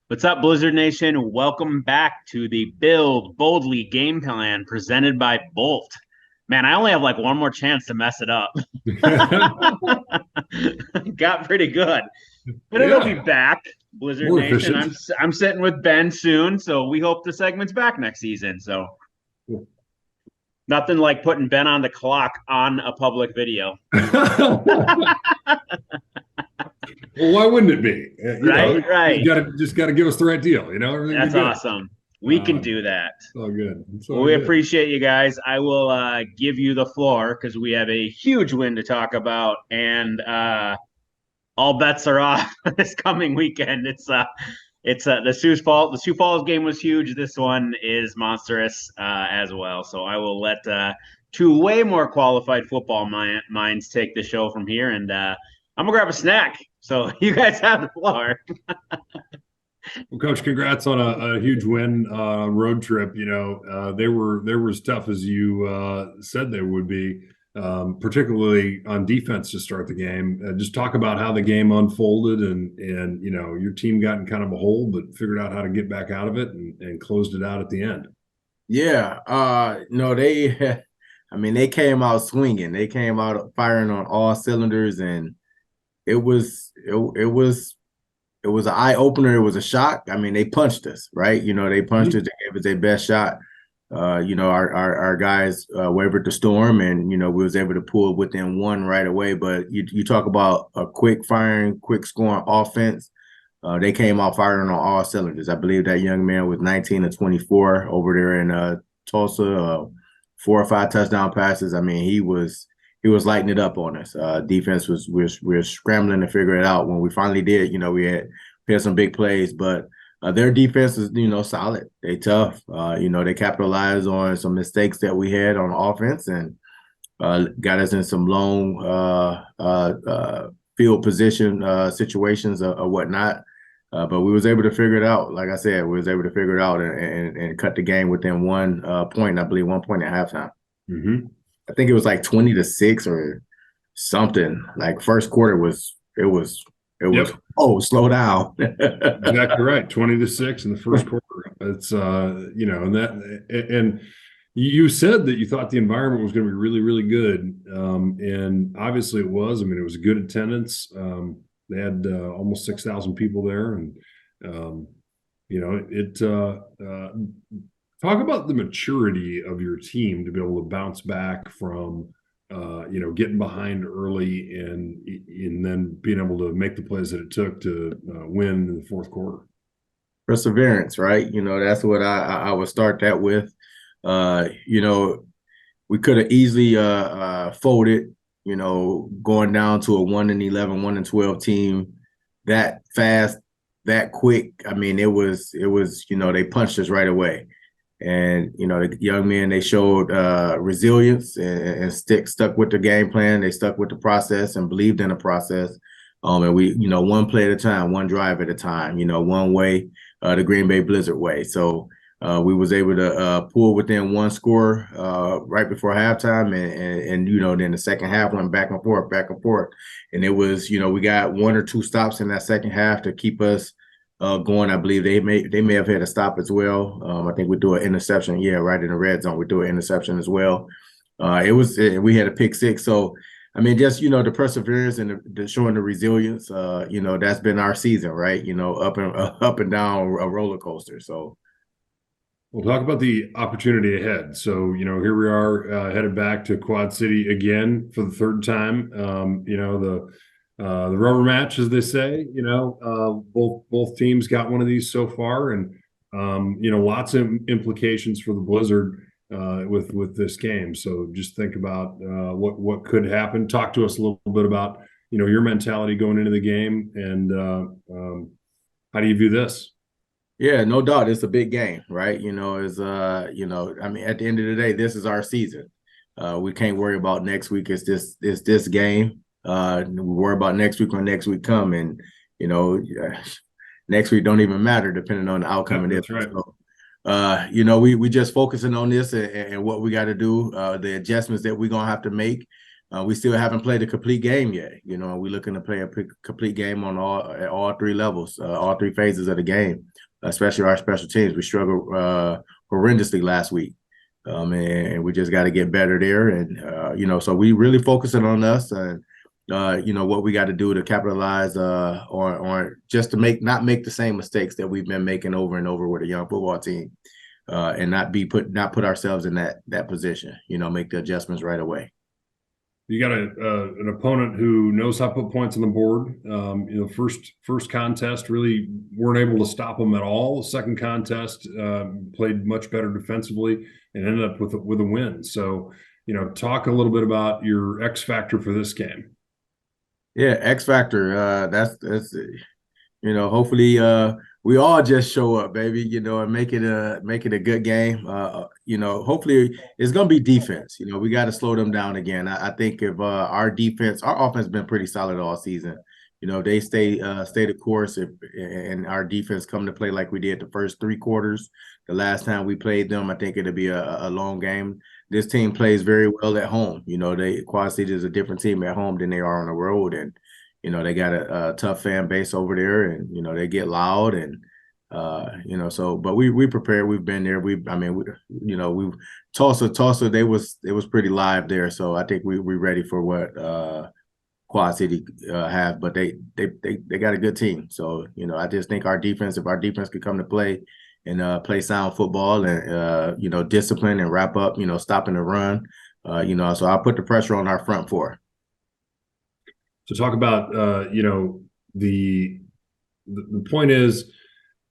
What's up, Blizzard Nation? Welcome back to the Build Boldly game plan presented by Boldt. Man, I only have like one more chance to mess it up. Got pretty good, but it'll be Yeah, back. Blizzard more Nation. efficient. I'm sitting with Ben soon, so we hope the segment's back next season. So nothing like putting Ben on the clock on a public video, Well, why wouldn't it be? right? You Right. just got to give us the right deal. Everything be That's good. awesome. We can Uh, do that. it's all good. It's Well, all we good. appreciate you guys. I will give you the floor because we have a huge win to talk about, and all bets are off this coming weekend. It's the Sioux Falls game was huge. This one is monstrous as well. So I will let two way more qualified football minds take the show from here, and I'm gonna grab a snack. So you guys have the floor. Well, Coach, congrats on a huge win road trip. They were as tough as you said they would be, particularly on defense to start the game. Just talk about how the game unfolded and your team got in kind of a hole, but figured out how to get back out of it and closed it out at the end. Yeah, no, they, I mean, they came out swinging. They came out firing on all cylinders, and it was an eye opener. It was a shock. I mean, they punched us, right? They punched us. They gave us their best shot. Our guys wavered the storm, and we was able to pull within one right away. But you talk about a quick firing, quick scoring offense. They came out firing on all cylinders. I believe that young man was 19 to 24 over there in Tulsa. 4 or 5 touchdown passes. I mean, he was lighting it up on us. Defense we're scrambling to figure it out. When we finally did, we had some big plays, but their defense is solid. They tough. They capitalized on some mistakes that we had on offense and got us in some long field position situations or whatnot. But we was able to figure it out. Like I said, we was able to figure it out and cut the game within 1 point. I believe 1 point at halftime. Mm-hmm. I think it was like 20-6 or something. Like first quarter it was. Yep. Oh, slow down. Exactly right. 20-6 in the first quarter. It's and you said that you thought the environment was going to be really, really good. And obviously it was. I mean, it was good attendance. They had almost 6,000 people there. And talk about the maturity of your team to be able to bounce back from getting behind early and then being able to make the plays that it took to win in the fourth quarter. Perseverance, right? That's what I would start that with. We could have easily folded, going down to a 1-11, 1-12 team that fast, that quick. I mean, it was, they punched us right away. And the young men, they showed resilience and stuck with the game plan. They stuck with the process and believed in the process. And we, one play at a time, one drive at a time. One way, the Green Bay Blizzard way. So we was able to pull within one score right before halftime, and then the second half went back and forth, and it was we got 1 or 2 stops in that second half to keep us going. I believe they may have had a stop as well. I think we do an interception. Yeah, right in the red zone, we do an interception as well. We had a pick six. So I mean, just the perseverance and the showing the resilience. That's been our season, right? Up and down a roller coaster. So We'll talk about the opportunity ahead. So, here we are headed back to Quad City again for the third time. The rubber match, as they say. Both teams got one of these so far, and lots of implications for the Blizzard with this game. So just think about what could happen. Talk to us a little bit about your mentality going into the game, and how do you view this? yeah, no doubt, it's a big game, right? I mean, at the end of the day, this is our season. We can't worry about next week. It's this game. We worry about next week when next week come, and next week don't even matter depending on the outcome of this. That's right. So, we just focusing on this and what we got to do, the adjustments that we're gonna have to make. We still haven't played a complete game yet. We're looking to play a complete game on all 3 levels, all 3 phases of the game. especially our special teams. We struggled horrendously last week. And we just got to get better there. And, so we really focusing on us and, what we got to do to capitalize on just to not make the same mistakes that we've been making over and over with a young football team, and not put ourselves in that position, make the adjustments right away. You got an opponent who knows how to put points on the board. First contest really weren't able to stop them at all. Second contest played much better defensively and ended up with a win. So, talk a little bit about your X factor for this game. Yeah, X factor. That's hopefully we all just show up, baby, and make it a good game. Hopefully it's gonna be defense. We got to slow them down again. I think if our offense has been pretty solid all season. If they stay the course, and our defense come to play like we did the first 3 quarters, the last time we played them, I think it'll be a long game. This team plays very well at home. Quad City is a different team at home than they are on the road, and they got a tough fan base over there, and they get loud, and but we prepared. We've been there. We Tulsa. It was pretty live there, so I think we're ready for what Quad City have, but they got a good team. So I just think if our defense could come to play and play sound football and discipline and wrap up, stopping the run, so I'll put the pressure on our front four. So talk about the point is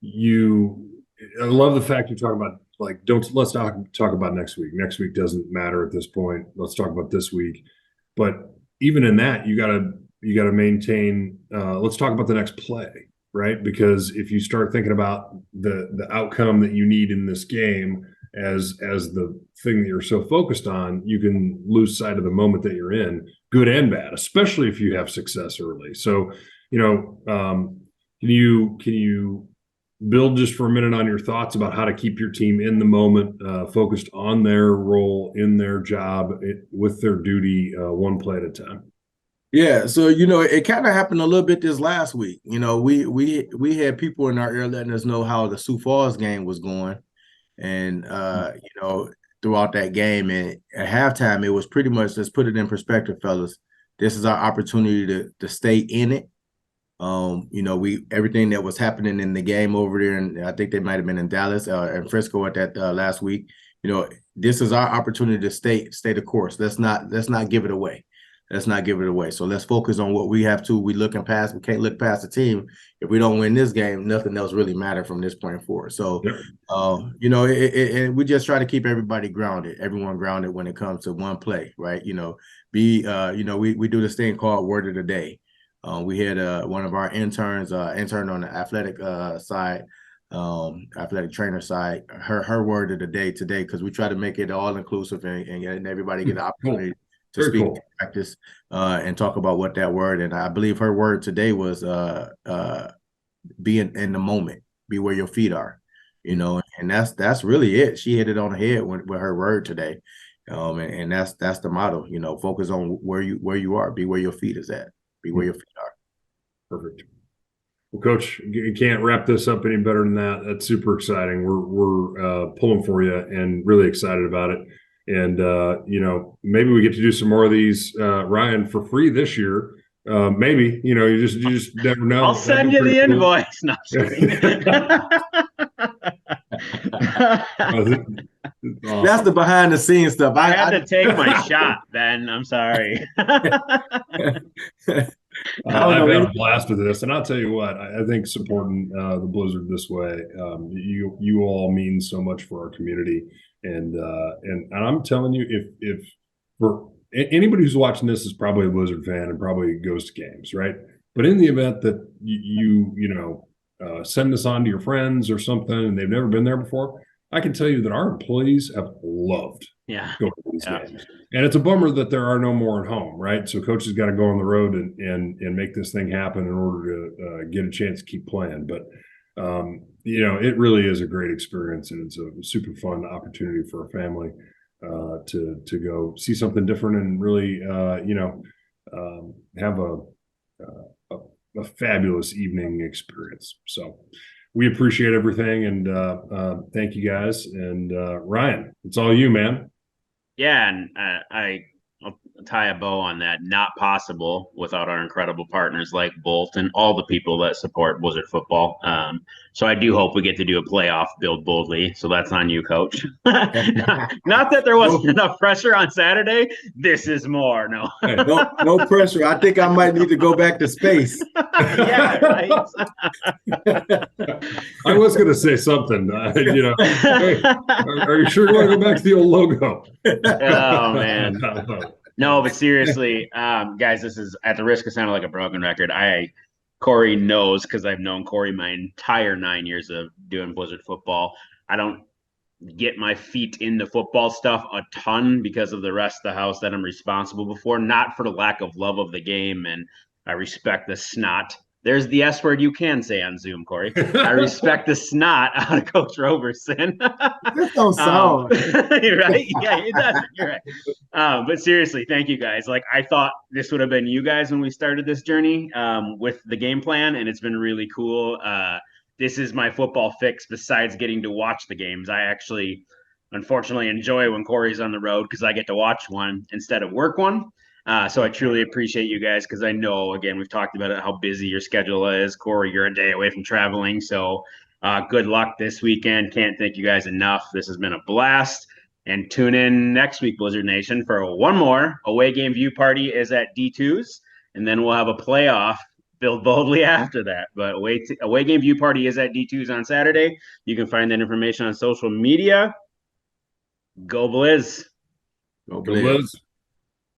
I love the fact you're talking about let's not talk about next week. Next week doesn't matter at this point. Let's talk about this week. But even in that, you gotta maintain. Let's talk about the next play, right? Because if you start thinking about the outcome that you need in this game as the thing that you're so focused on, you can lose sight of the moment that you're in, good and bad, especially if you have success early. So, can you build just for a minute on your thoughts about how to keep your team in the moment, focused on their role in their job with their duty, one play at a time? Yeah, so it kind of happened a little bit this last week. We had people in our ear letting us know how the Sioux Falls game was going, and throughout that game, and at halftime, it was pretty much, let's put it in perspective, fellas. This is our opportunity to stay in it. Everything that was happening in the game over there, and I think they might have been in Dallas and Frisco at that last week. This is our opportunity to stay the course. Let's not give it away. Let's not give it away. So let's focus on what we have to. We can't look past the team. If we don't win this game, nothing else really matters from this point forward. So, we just try to keep everyone grounded when it comes to one play, right? We do this thing called Word of the Day. We had one of our interns, intern on the athletic side, athletic trainer side, her word of the day today, because we try to make it all inclusive and everybody get the opportunity to Very speak cool. in practice and talk about what that word. And I believe her word today was be in the moment, be where your feet are, and that's really it. She hit it on the head with her word today. And that's the motto, focus on where you are, be where your feet is at, be where your feet are. Perfect. Well, Coach, you can't wrap this up any better than that. That's super exciting. We're pulling for you and really excited about it. And maybe we get to do some more of these, Ryan, for free this year. Maybe you just never know. I'll send you the invoice. No, That's the behind the scenes stuff. I had to take my shot, Ben. I'm sorry. I've had a blast with this, and I'll tell you what, I think supporting the Blizzard this way, you all mean so much for our community, and I'm telling you, if for anybody who's watching this is probably a Blizzard fan and probably goes to games, right? But in the event that you send this on to your friends or something, and they've never been there before, I can tell you that our employees have loved going to these games. And it's a bummer that there are no more at home, right? So Coach has got to go on the road and make this thing happen in order to get a chance to keep playing. But it really is a great experience, and it's a super fun opportunity for a family to go see something different and really have a fabulous evening experience. So we appreciate everything, and thank you guys. And Ryan, it's all you, man. Yeah, and I'll tie a bow on that. Not possible without our incredible partners like Boldt and all the people that support Blizzard football. So I do hope we get to do a playoff build boldly. So that's on you, Coach. Not that there wasn't enough pressure on Saturday. This is more. No, no pressure. I think I might need to go back to space. Yeah, right. I was going to say something. Are you sure you want to go back to the old logo? Oh man. No, but seriously, guys, this is at the risk of sounding like a broken record. Corey knows, because I've known Corey my entire 9 years of doing Blizzard football. I don't get my feet into football stuff a ton because of the rest of the house that I'm responsible for, not for the lack of love of the game. And I respect the snot. There's the S word you can say on Zoom, Corey. I respect the snot out of Coach Roberson. That don't sound right. Yeah, it doesn't. You're right. But seriously, thank you guys. Like, I thought this would have been you guys when we started this journey with the game plan, and it's been really cool. This is my football fix besides getting to watch the games. I actually, unfortunately, enjoy when Corey's on the road because I get to watch one instead of work one. So I truly appreciate you guys, because I know, again, we've talked about it, how busy your schedule is. Corey, you're a day away from traveling. So good luck this weekend. Can't thank you guys enough. This has been a blast. And tune in next week, Blizzard Nation, for one more away game view party is at D2's. And then we'll have a playoff build boldly after that. But away game view party is at D2's on Saturday. You can find that information on social media. Go Blizz. Go Go Blizz.